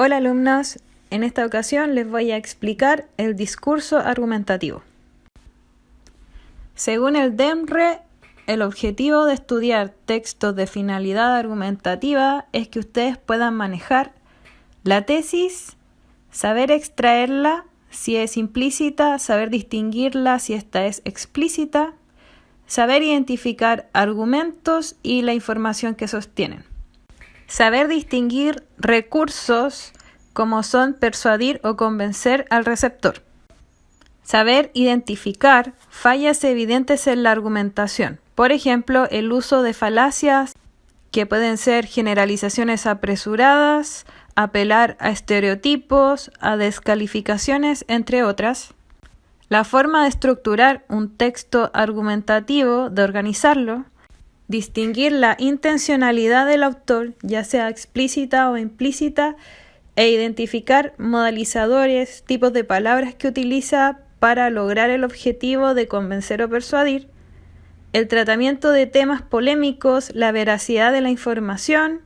Hola alumnos, en esta ocasión les voy a explicar el discurso argumentativo. Según el DEMRE, el objetivo de estudiar textos de finalidad argumentativa es que ustedes puedan manejar la tesis, saber extraerla si es implícita, saber distinguirla si esta es explícita, saber identificar argumentos y la información que sostienen. Saber distinguir recursos como son persuadir o convencer al receptor. Saber identificar fallas evidentes en la argumentación. Por ejemplo, el uso de falacias que pueden ser generalizaciones apresuradas, apelar a estereotipos, a descalificaciones, entre otras. La forma de estructurar un texto argumentativo, de organizarlo. Distinguir la intencionalidad del autor, ya sea explícita o implícita, e identificar modalizadores, tipos de palabras que utiliza para lograr el objetivo de convencer o persuadir, el tratamiento de temas polémicos, la veracidad de la información.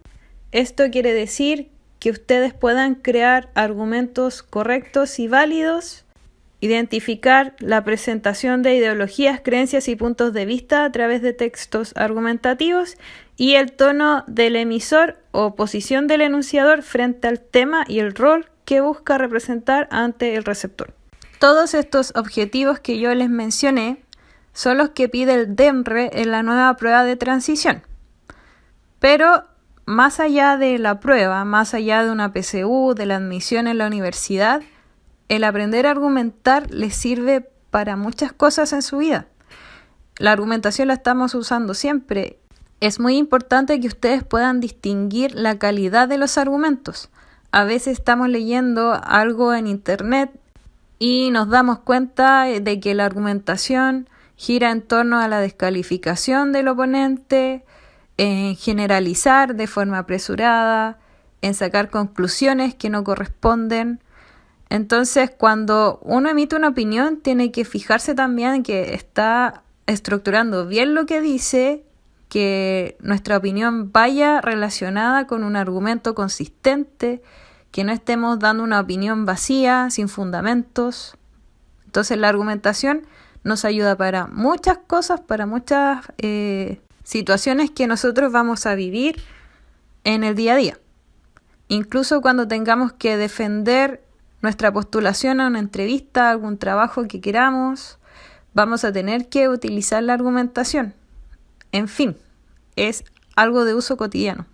Esto quiere decir que ustedes puedan crear argumentos correctos y válidos, identificar la presentación de ideologías, creencias y puntos de vista a través de textos argumentativos y el tono del emisor o posición del enunciador frente al tema y el rol que busca representar ante el receptor. Todos estos objetivos que yo les mencioné son los que pide el DEMRE en la nueva prueba de transición. Pero más allá de la prueba, más allá de una PSU, de la admisión en la universidad, el aprender a argumentar les sirve para muchas cosas en su vida. La argumentación la estamos usando siempre. Es muy importante que ustedes puedan distinguir la calidad de los argumentos. A veces estamos leyendo algo en internet y nos damos cuenta de que la argumentación gira en torno a la descalificación del oponente, en generalizar de forma apresurada, en sacar conclusiones que no corresponden. Entonces, cuando uno emite una opinión, tiene que fijarse también que está estructurando bien lo que dice, que nuestra opinión vaya relacionada con un argumento consistente, que no estemos dando una opinión vacía, sin fundamentos. Entonces, la argumentación nos ayuda para muchas cosas, para muchas situaciones que nosotros vamos a vivir en el día a día. Incluso cuando tengamos que defender nuestra postulación a una entrevista, a algún trabajo que queramos, vamos a tener que utilizar la argumentación. En fin, es algo de uso cotidiano.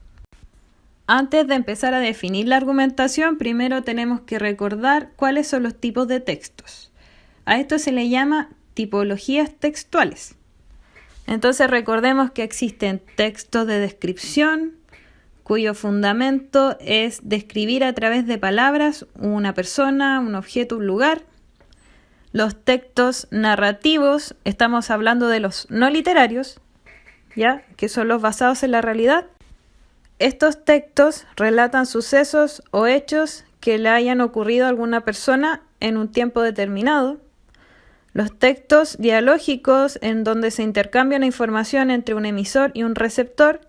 Antes de empezar a definir la argumentación, primero tenemos que recordar cuáles son los tipos de textos. A esto se le llama tipologías textuales. Entonces recordemos que existen textos de descripción, cuyo fundamento es describir a través de palabras una persona, un objeto, un lugar. Los textos narrativos, estamos hablando de los no literarios, ¿ya? Que son los basados en la realidad. Estos textos relatan sucesos o hechos que le hayan ocurrido a alguna persona en un tiempo determinado. Los textos dialógicos, en donde se intercambia la información entre un emisor y un receptor.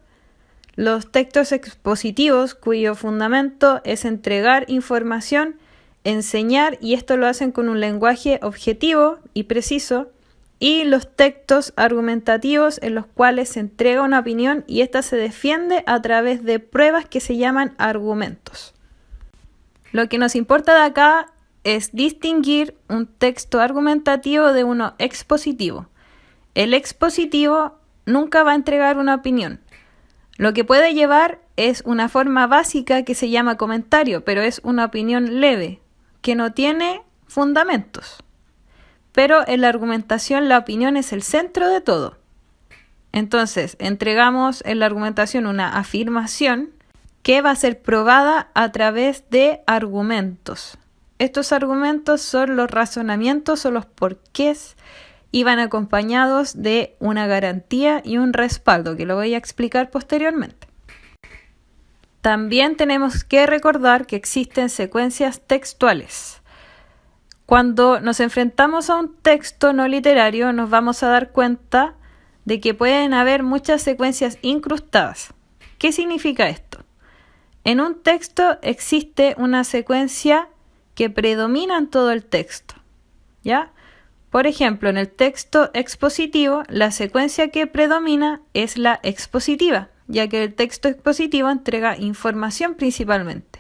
Los textos expositivos, cuyo fundamento es entregar información, enseñar, y esto lo hacen con un lenguaje objetivo y preciso. Y los textos argumentativos, en los cuales se entrega una opinión y ésta se defiende a través de pruebas que se llaman argumentos. Lo que nos importa de acá es distinguir un texto argumentativo de uno expositivo. El expositivo nunca va a entregar una opinión. Lo que puede llevar es una forma básica que se llama comentario, pero es una opinión leve, que no tiene fundamentos. Pero en la argumentación la opinión es el centro de todo. Entonces, entregamos en la argumentación una afirmación que va a ser probada a través de argumentos. Estos argumentos son los razonamientos o los porqués y van acompañados de una garantía y un respaldo, que lo voy a explicar posteriormente. También tenemos que recordar que existen secuencias textuales. Cuando nos enfrentamos a un texto no literario, nos vamos a dar cuenta de que pueden haber muchas secuencias incrustadas. ¿Qué significa esto? En un texto existe una secuencia que predomina en todo el texto, ¿ya? Por ejemplo, en el texto expositivo, la secuencia que predomina es la expositiva, ya que el texto expositivo entrega información principalmente.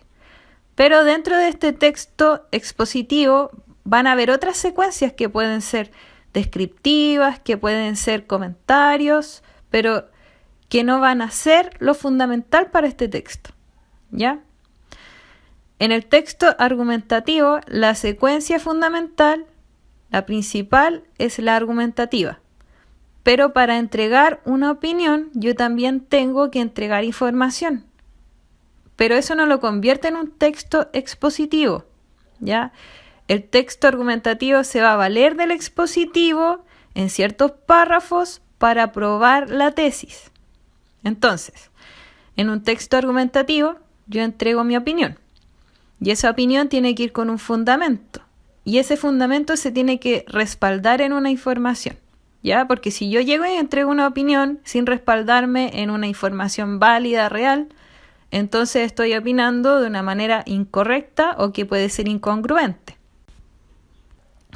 Pero dentro de este texto expositivo van a haber otras secuencias que pueden ser descriptivas, que pueden ser comentarios, pero que no van a ser lo fundamental para este texto, ¿ya? En el texto argumentativo, la secuencia fundamental, la principal, es la argumentativa. Pero para entregar una opinión, yo también tengo que entregar información. Pero eso no lo convierte en un texto expositivo, ¿ya? El texto argumentativo se va a valer del expositivo en ciertos párrafos para probar la tesis. Entonces, en un texto argumentativo, yo entrego mi opinión. Y esa opinión tiene que ir con un fundamento. Y ese fundamento se tiene que respaldar en una información, ¿ya? Porque si yo llego y entrego una opinión sin respaldarme en una información válida, real, entonces estoy opinando de una manera incorrecta o que puede ser incongruente.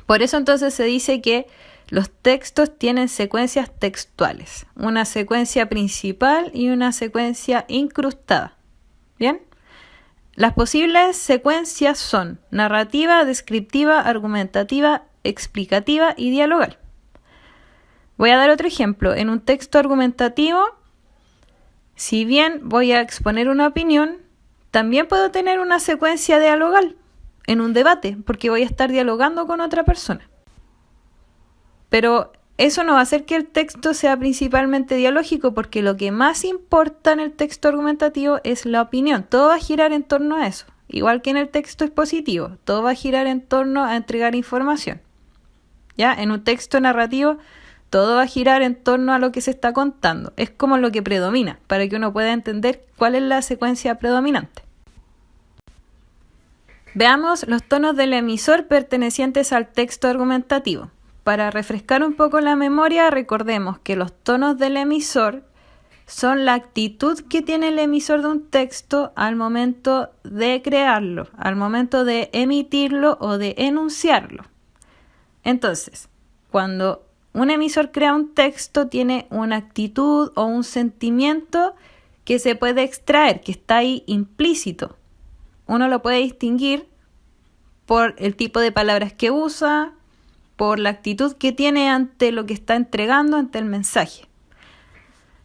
Por eso entonces se dice que los textos tienen secuencias textuales, una secuencia principal y una secuencia incrustada. ¿Bien? Las posibles secuencias son narrativa, descriptiva, argumentativa, explicativa y dialogal. Voy a dar otro ejemplo. En un texto argumentativo, si bien voy a exponer una opinión, también puedo tener una secuencia dialogal en un debate, porque voy a estar dialogando con otra persona. Pero eso no va a hacer que el texto sea principalmente dialógico, porque lo que más importa en el texto argumentativo es la opinión. Todo va a girar en torno a eso. Igual que en el texto expositivo, todo va a girar en torno a entregar información. ¿Ya? En un texto narrativo, todo va a girar en torno a lo que se está contando. Es como lo que predomina, para que uno pueda entender cuál es la secuencia predominante. Veamos los tonos del emisor pertenecientes al texto argumentativo. Para refrescar un poco la memoria, recordemos que los tonos del emisor son la actitud que tiene el emisor de un texto al momento de crearlo, al momento de emitirlo o de enunciarlo. Entonces, cuando un emisor crea un texto, tiene una actitud o un sentimiento que se puede extraer, que está ahí implícito. Uno lo puede distinguir por el tipo de palabras que usa, por la actitud que tiene ante lo que está entregando, ante el mensaje.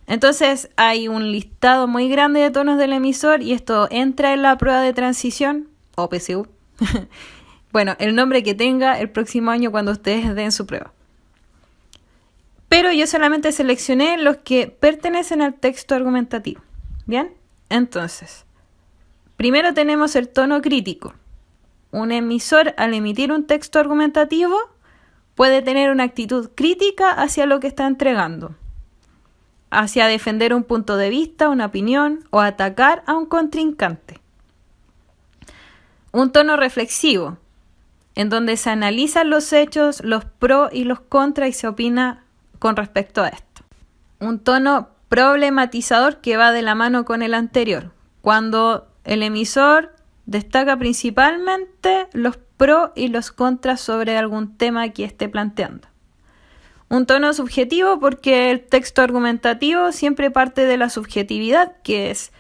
Entonces hay un listado muy grande de tonos del emisor y esto entra en la prueba de transición o PSU. Bueno, el nombre que tenga el próximo año cuando ustedes den su prueba. Pero yo solamente seleccioné los que pertenecen al texto argumentativo. ¿Bien? Entonces, primero tenemos el tono crítico. Un emisor, al emitir un texto argumentativo, puede tener una actitud crítica hacia lo que está entregando, hacia defender un punto de vista, una opinión o atacar a un contrincante. Un tono reflexivo, en donde se analizan los hechos, los pros y los contras y se opina con respecto a esto. Un tono problematizador que va de la mano con el anterior, cuando el emisor destaca principalmente los pros y los contras sobre algún tema que esté planteando. Un tono subjetivo porque el texto argumentativo siempre parte de la subjetividad, que es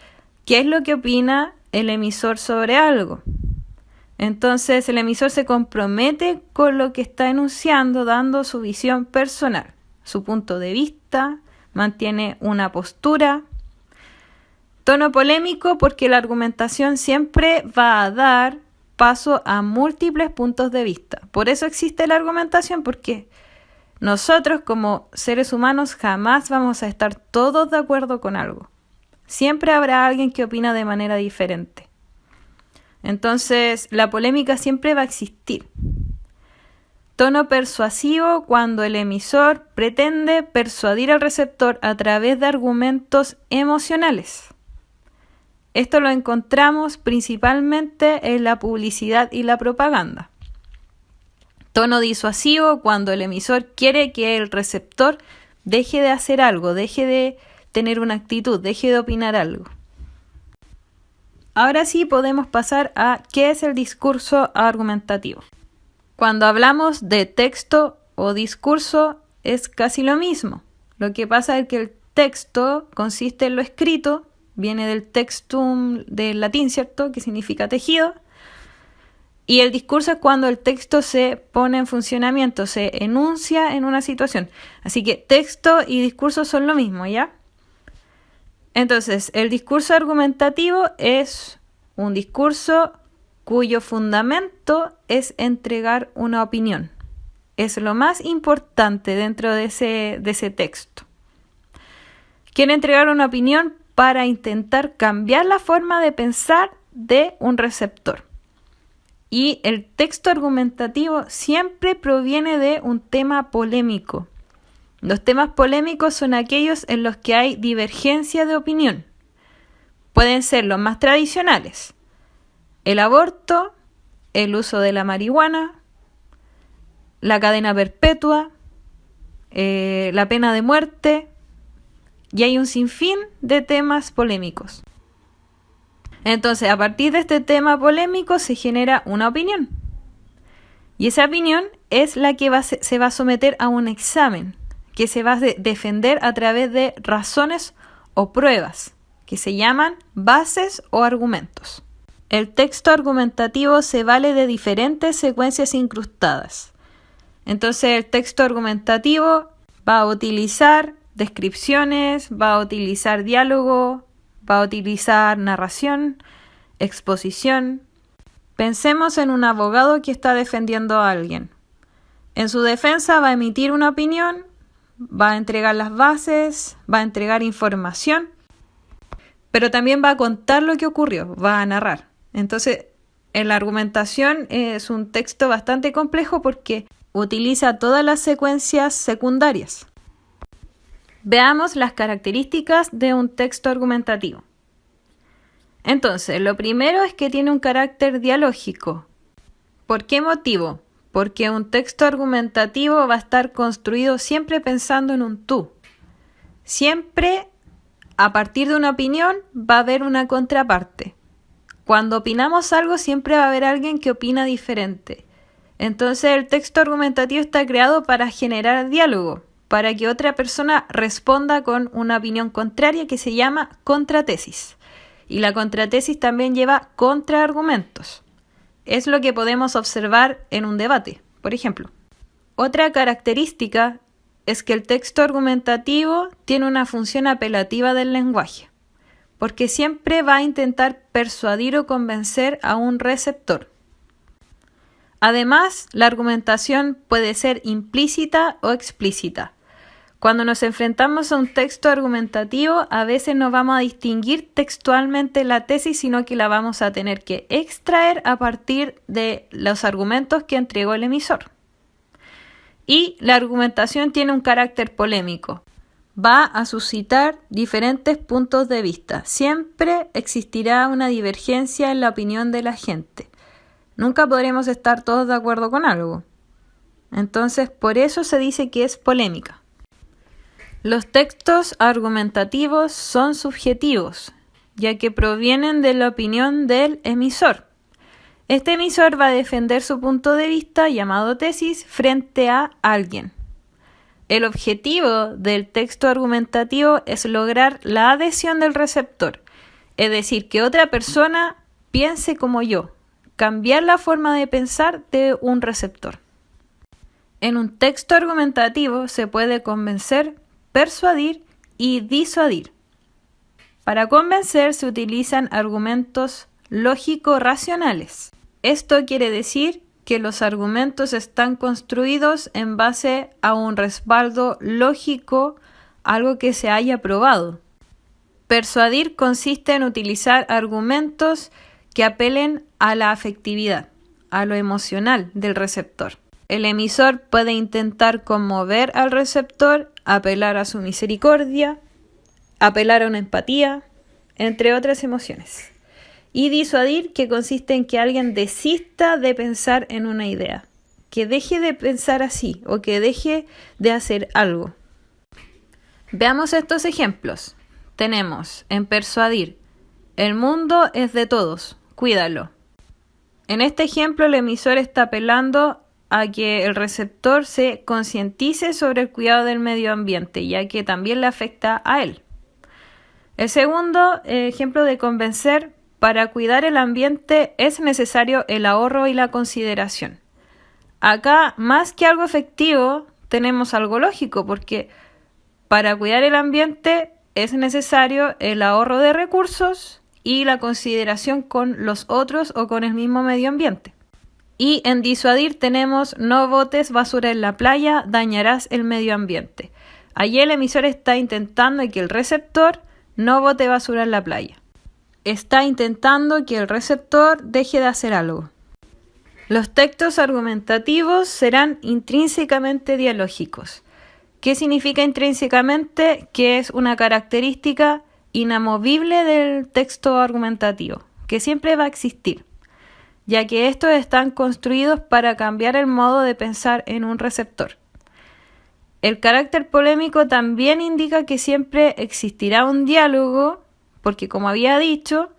qué es lo que opina el emisor sobre algo. Entonces el emisor se compromete con lo que está enunciando, dando su visión personal, su punto de vista, mantiene una postura. Tono polémico porque la argumentación siempre va a dar paso a múltiples puntos de vista. Por eso existe la argumentación, porque nosotros como seres humanos jamás vamos a estar todos de acuerdo con algo. Siempre habrá alguien que opina de manera diferente. Entonces, la polémica siempre va a existir. Tono persuasivo cuando el emisor pretende persuadir al receptor a través de argumentos emocionales. Esto lo encontramos principalmente en la publicidad y la propaganda. Tono disuasivo cuando el emisor quiere que el receptor deje de hacer algo, deje de tener una actitud, deje de opinar algo. Ahora sí podemos pasar a qué es el discurso argumentativo. Cuando hablamos de texto o discurso es casi lo mismo. Lo que pasa es que el texto consiste en lo escrito, viene del textum del latín, ¿cierto? Que significa tejido. Y el discurso es cuando el texto se pone en funcionamiento, se enuncia en una situación. Así que texto y discurso son lo mismo, ¿ya? Entonces, el discurso argumentativo es un discurso cuyo fundamento es entregar una opinión. Es lo más importante dentro de ese texto. Quiere entregar una opinión para intentar cambiar la forma de pensar de un receptor. Y el texto argumentativo siempre proviene de un tema polémico. Los temas polémicos son aquellos en los que hay divergencia de opinión. Pueden ser los más tradicionales: el aborto, el uso de la marihuana, la cadena perpetua, la pena de muerte, y hay un sinfín de temas polémicos. Entonces, a partir de este tema polémico se genera una opinión. Y esa opinión es la que se va a someter a un examen, que se va a defender a través de razones o pruebas, que se llaman bases o argumentos. El texto argumentativo se vale de diferentes secuencias incrustadas. Entonces, el texto argumentativo va a utilizar descripciones, va a utilizar diálogo, va a utilizar narración, exposición. Pensemos en un abogado que está defendiendo a alguien. En su defensa va a emitir una opinión, va a entregar las bases, va a entregar información, pero también va a contar lo que ocurrió, va a narrar. Entonces, en la argumentación es un texto bastante complejo porque utiliza todas las secuencias secundarias. Veamos las características de un texto argumentativo. Entonces, lo primero es que tiene un carácter dialógico. ¿Por qué motivo? Porque un texto argumentativo va a estar construido siempre pensando en un tú. Siempre, a partir de una opinión, va a haber una contraparte. Cuando opinamos algo, siempre va a haber alguien que opina diferente. Entonces, el texto argumentativo está creado para generar diálogo, para que otra persona responda con una opinión contraria que se llama contratesis. Y la contratesis también lleva contraargumentos. Es lo que podemos observar en un debate, por ejemplo. Otra característica es que el texto argumentativo tiene una función apelativa del lenguaje, porque siempre va a intentar persuadir o convencer a un receptor. Además, la argumentación puede ser implícita o explícita. Cuando nos enfrentamos a un texto argumentativo, a veces no vamos a distinguir textualmente la tesis, sino que la vamos a tener que extraer a partir de los argumentos que entregó el emisor. Y la argumentación tiene un carácter polémico. Va a suscitar diferentes puntos de vista. Siempre existirá una divergencia en la opinión de la gente. Nunca podremos estar todos de acuerdo con algo. Entonces, por eso se dice que es polémica. Los textos argumentativos son subjetivos, ya que provienen de la opinión del emisor. Este emisor va a defender su punto de vista, llamado tesis, frente a alguien. El objetivo del texto argumentativo es lograr la adhesión del receptor, es decir, que otra persona piense como yo, cambiar la forma de pensar de un receptor. En un texto argumentativo se puede convencer, persuadir y disuadir. Para convencer se utilizan argumentos lógico-racionales. Esto quiere decir que los argumentos están construidos en base a un respaldo lógico, algo que se haya probado. Persuadir consiste en utilizar argumentos que apelen a la afectividad, a lo emocional del receptor. El emisor puede intentar conmover al receptor, apelar a su misericordia, apelar a una empatía, entre otras emociones. Y disuadir, que consiste en que alguien desista de pensar en una idea, que deje de pensar así o que deje de hacer algo. Veamos estos ejemplos. Tenemos en persuadir El mundo es de todos, cuídalo. En este ejemplo, el emisor está apelando a que el receptor se concientice sobre el cuidado del medio ambiente, ya que también le afecta a él. El segundo ejemplo de convencer: para cuidar el ambiente es necesario el ahorro y la consideración. Acá, más que algo efectivo, tenemos algo lógico, porque para cuidar el ambiente es necesario el ahorro de recursos y la consideración con los otros o con el mismo medio ambiente. Y en disuadir tenemos: no botes basura en la playa, dañarás el medio ambiente. Allí el emisor está intentando que el receptor no bote basura en la playa. Está intentando que el receptor deje de hacer algo. Los textos argumentativos serán intrínsecamente dialógicos. ¿Qué significa intrínsecamente? Que es una característica inamovible del texto argumentativo, que siempre va a existir, ya que estos están construidos para cambiar el modo de pensar en un receptor. El carácter polémico también indica que siempre existirá un diálogo, porque, como había dicho,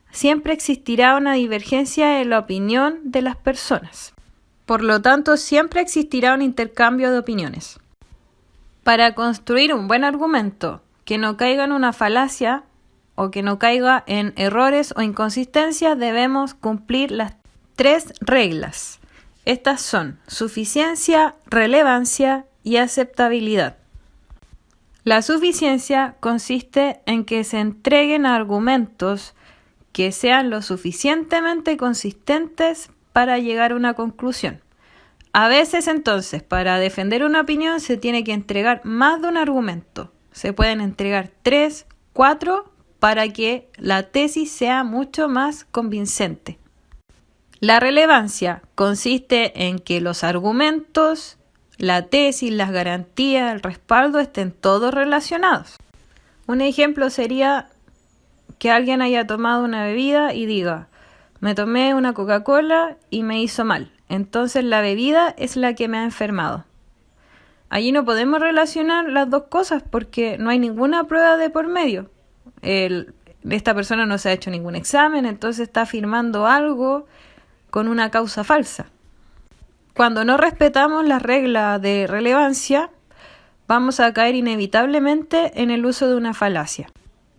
siempre existirá una divergencia en la opinión de las personas. Por lo tanto, siempre existirá un intercambio de opiniones. Para construir un buen argumento que no caiga en una falacia o que no caiga en errores o inconsistencias, debemos cumplir las 3 reglas. Estas son suficiencia, relevancia y aceptabilidad. La suficiencia consiste en que se entreguen argumentos que sean lo suficientemente consistentes para llegar a una conclusión. A veces, entonces, para defender una opinión se tiene que entregar más de un argumento. Se pueden entregar 3, 4 para que la tesis sea mucho más convincente. La relevancia consiste en que los argumentos, la tesis, las garantías, el respaldo estén todos relacionados. Un ejemplo sería que alguien haya tomado una bebida y diga: me tomé una Coca-Cola y me hizo mal, entonces la bebida es la que me ha enfermado. Allí no podemos relacionar las dos cosas porque no hay ninguna prueba de por medio. Esta persona no se ha hecho ningún examen, entonces está afirmando algo con una causa falsa. Cuando no respetamos la regla de relevancia, vamos a caer inevitablemente en el uso de una falacia.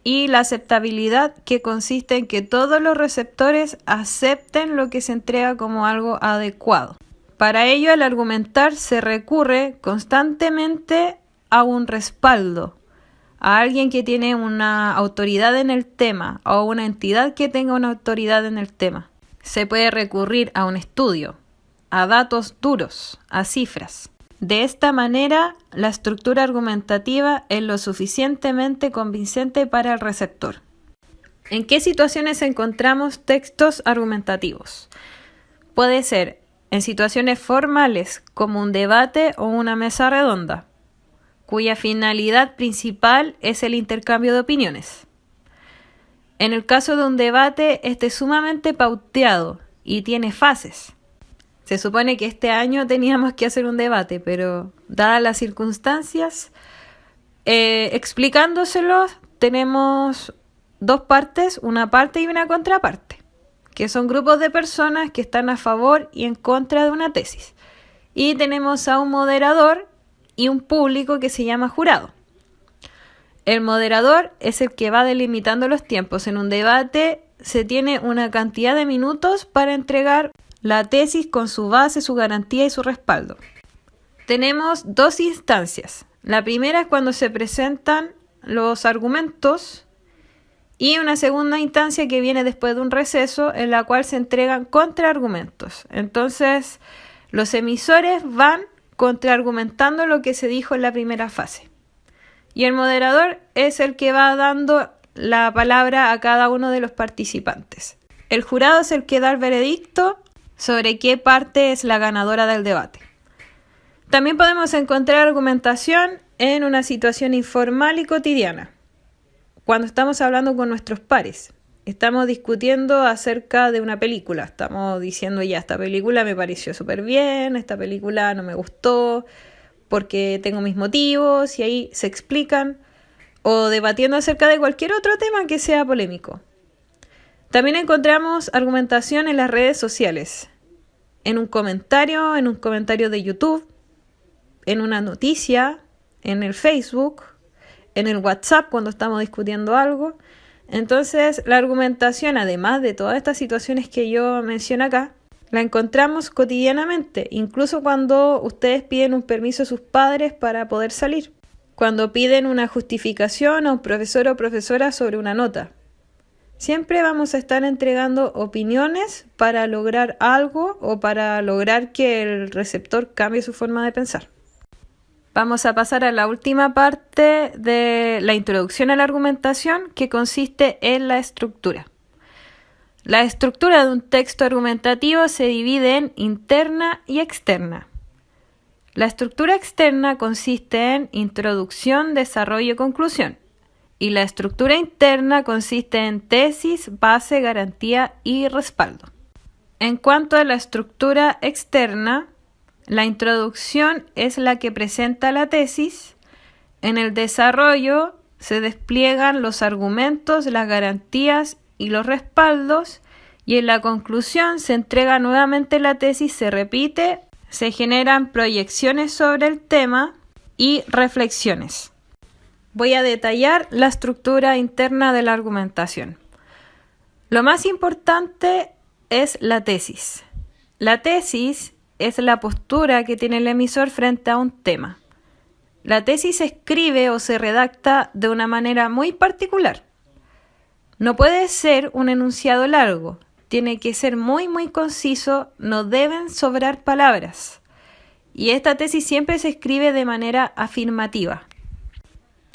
Y la aceptabilidad, que consiste en que todos los receptores acepten lo que se entrega como algo adecuado. Para ello, al argumentar se recurre constantemente a un respaldo, a alguien que tiene una autoridad en el tema o una entidad que tenga una autoridad en el tema. Se puede recurrir a un estudio, a datos duros, a cifras. De esta manera, la estructura argumentativa es lo suficientemente convincente para el receptor. ¿En qué situaciones encontramos textos argumentativos? Puede ser en situaciones formales, como un debate o una mesa redonda, cuya finalidad principal es el intercambio de opiniones. En el caso de un debate, este es sumamente pauteado y tiene fases. Se supone que este año teníamos que hacer un debate, pero dadas las circunstancias, explicándoselo, tenemos 2 partes, una parte y una contraparte, que son grupos de personas que están a favor y en contra de una tesis. Y tenemos a un moderador y un público que se llama jurado. El moderador es el que va delimitando los tiempos. En un debate se tiene una cantidad de minutos para entregar la tesis con su base, su garantía y su respaldo. Tenemos 2 instancias. La primera es cuando se presentan los argumentos y una segunda instancia que viene después de un receso en la cual se entregan contraargumentos. Entonces, los emisores van contraargumentando lo que se dijo en la primera fase. Y el moderador es el que va dando la palabra a cada uno de los participantes. El jurado es el que da el veredicto sobre qué parte es la ganadora del debate. También podemos encontrar argumentación en una situación informal y cotidiana. Cuando estamos hablando con nuestros pares, estamos discutiendo acerca de una película. Estamos diciendo: ya, esta película me pareció súper bien, esta película no me gustó porque tengo mis motivos, y ahí se explican, o debatiendo acerca de cualquier otro tema que sea polémico. También encontramos argumentación en las redes sociales, en un comentario de YouTube, en una noticia, en el Facebook, en el WhatsApp cuando estamos discutiendo algo. Entonces, la argumentación, además de todas estas situaciones que yo menciono acá, la encontramos cotidianamente, incluso cuando ustedes piden un permiso a sus padres para poder salir, cuando piden una justificación a un profesor o profesora sobre una nota. Siempre vamos a estar entregando opiniones para lograr algo o para lograr que el receptor cambie su forma de pensar. Vamos a pasar a la última parte de la introducción a la argumentación, que consiste en la estructura. La estructura de un texto argumentativo se divide en interna y externa. La estructura externa consiste en introducción, desarrollo y conclusión. Y la estructura interna consiste en tesis, base, garantía y respaldo. En cuanto a la estructura externa, la introducción es la que presenta la tesis. En el desarrollo se despliegan los argumentos, las garantías y los respaldos. Y en la conclusión se entrega nuevamente la tesis, se repite, se generan proyecciones sobre el tema y reflexiones. Voy a detallar la estructura interna de la argumentación. Lo más importante es la tesis. La tesis es la postura que tiene el emisor frente a un tema. La tesis se escribe o se redacta de una manera muy particular. No puede ser un enunciado largo, tiene que ser muy conciso, no deben sobrar palabras. Y esta tesis siempre se escribe de manera afirmativa.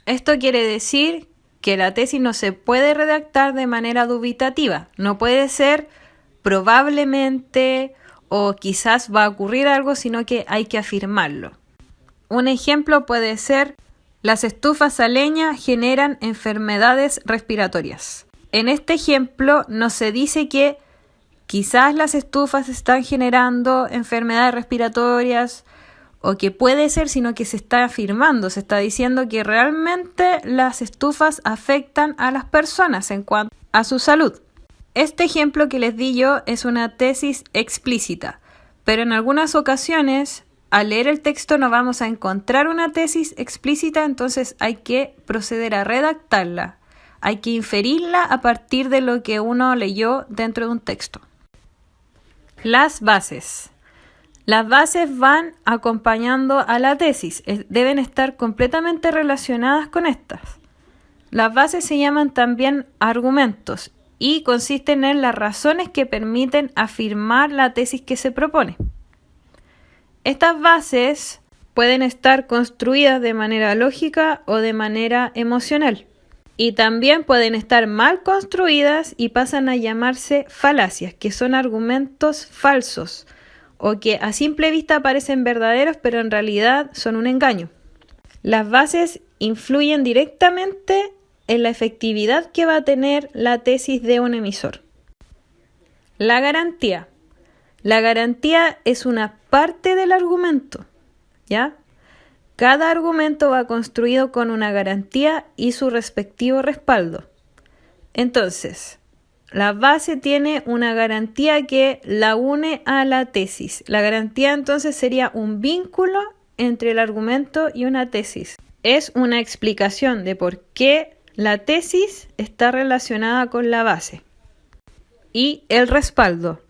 Esto quiere decir que la tesis no se puede redactar de manera dubitativa, no puede ser probablemente o quizás va a ocurrir algo, sino que hay que afirmarlo. Un ejemplo puede ser: las estufas a leña generan enfermedades respiratorias. En este ejemplo no se dice que quizás las estufas están generando enfermedades respiratorias o que puede ser, sino que se está afirmando, se está diciendo que realmente las estufas afectan a las personas en cuanto a su salud. Este ejemplo que les di yo es una tesis explícita, pero en algunas ocasiones al leer el texto no vamos a encontrar una tesis explícita, entonces hay que proceder a redactarla, hay que inferirla a partir de lo que uno leyó dentro de un texto. Las bases. Las bases van acompañando a la tesis, deben estar completamente relacionadas con estas. Las bases se llaman también argumentos y consisten en las razones que permiten afirmar la tesis que se propone. Estas bases pueden estar construidas de manera lógica o de manera emocional. Y también pueden estar mal construidas y pasan a llamarse falacias, que son argumentos falsos o que a simple vista parecen verdaderos, pero en realidad son un engaño. Las bases influyen directamente en la efectividad que va a tener la tesis de un emisor. La garantía. La garantía es una parte del argumento, ¿ya? Cada argumento va construido con una garantía y su respectivo respaldo. Entonces, la base tiene una garantía que la une a la tesis. La garantía entonces sería un vínculo entre el argumento y una tesis. Es una explicación de por qué la tesis está relacionada con la base. Y el respaldo.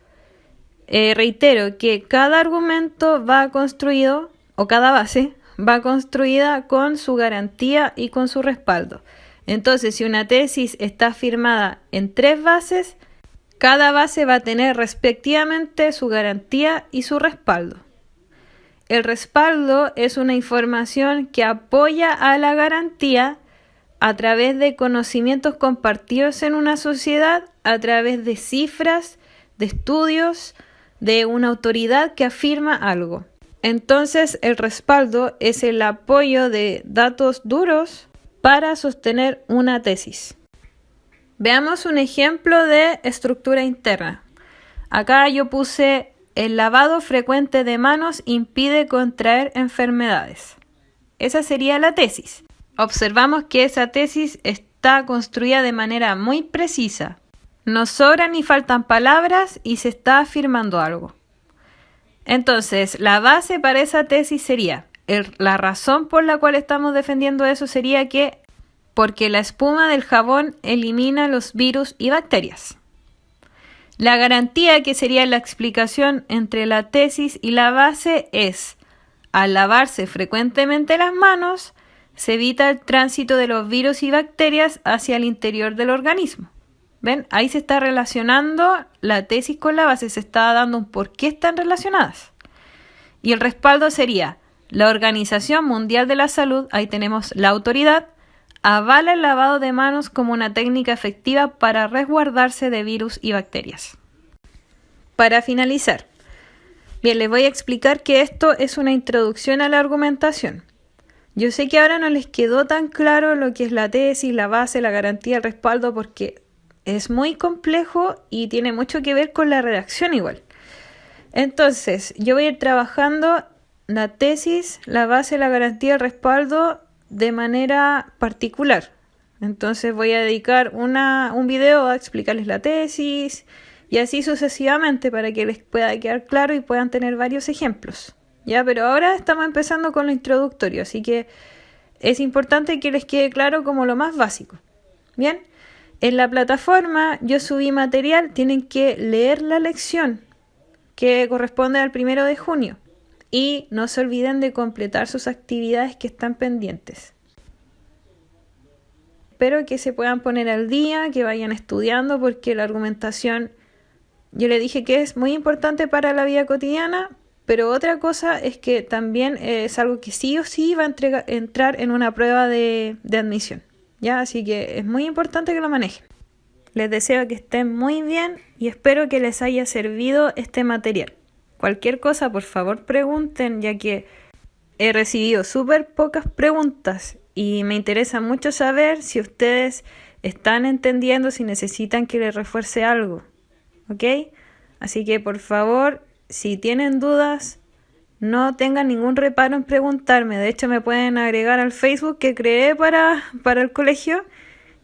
Reitero que cada argumento va construido, o cada base va construida con su garantía y con su respaldo. Entonces, si una tesis está firmada en 3 bases, cada base va a tener respectivamente su garantía y su respaldo. El respaldo es una información que apoya a la garantía a través de conocimientos compartidos en una sociedad, a través de cifras, de estudios, de una autoridad que afirma algo. Entonces, el respaldo es el apoyo de datos duros para sostener una tesis. Veamos un ejemplo de estructura interna. Acá yo puse: el lavado frecuente de manos impide contraer enfermedades. Esa sería la tesis. Observamos que esa tesis está construida de manera muy precisa. no sobran ni faltan palabras y se está afirmando algo. Entonces, la base para esa tesis sería, la razón por la cual estamos defendiendo eso sería que porque la espuma del jabón elimina los virus y bacterias. La garantía, que sería la explicación entre la tesis y la base, es: al lavarse frecuentemente las manos, se evita el tránsito de los virus y bacterias hacia el interior del organismo. ¿Ven? Ahí se está relacionando la tesis con la base, se está dando un por qué están relacionadas. Y el respaldo sería: la Organización Mundial de la Salud, ahí tenemos la autoridad, avala el lavado de manos como una técnica efectiva para resguardarse de virus y bacterias. Para finalizar, bien, les voy a explicar que esto es una introducción a la argumentación. Yo sé que ahora no les quedó tan claro lo que es la tesis, la base, la garantía, el respaldo, porque es muy complejo y tiene mucho que ver con la redacción igual. Entonces, yo voy a ir trabajando la tesis, la base, la garantía, el respaldo de manera particular. Entonces voy a dedicar un video a explicarles la tesis y así sucesivamente para que les pueda quedar claro y puedan tener varios ejemplos. Ya, pero ahora estamos empezando con lo introductorio, así que es importante que les quede claro como lo más básico. Bien, en la plataforma yo subí material, tienen que leer la lección que corresponde al 1 de junio. Y no se olviden de completar sus actividades que están pendientes. Espero que se puedan poner al día, que vayan estudiando, porque la argumentación, yo le dije que es muy importante para la vida cotidiana, pero otra cosa es que también es algo que sí o sí va a entrar en una prueba de admisión. ¿Ya? Así que es muy importante que lo manejen. Les deseo que estén muy bien y espero que les haya servido este material. Cualquier cosa, por favor, pregunten, ya que he recibido súper pocas preguntas y me interesa mucho saber si ustedes están entendiendo, si necesitan que les refuerce algo. ¿Ok? Así que, por favor, si tienen dudas, no tengan ningún reparo en preguntarme. De hecho, me pueden agregar al Facebook que creé para el colegio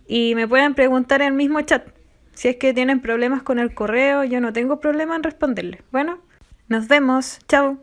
y me pueden preguntar en el mismo chat. Si es que tienen problemas con el correo, yo no tengo problema en responderles. Bueno, nos vemos. Chao.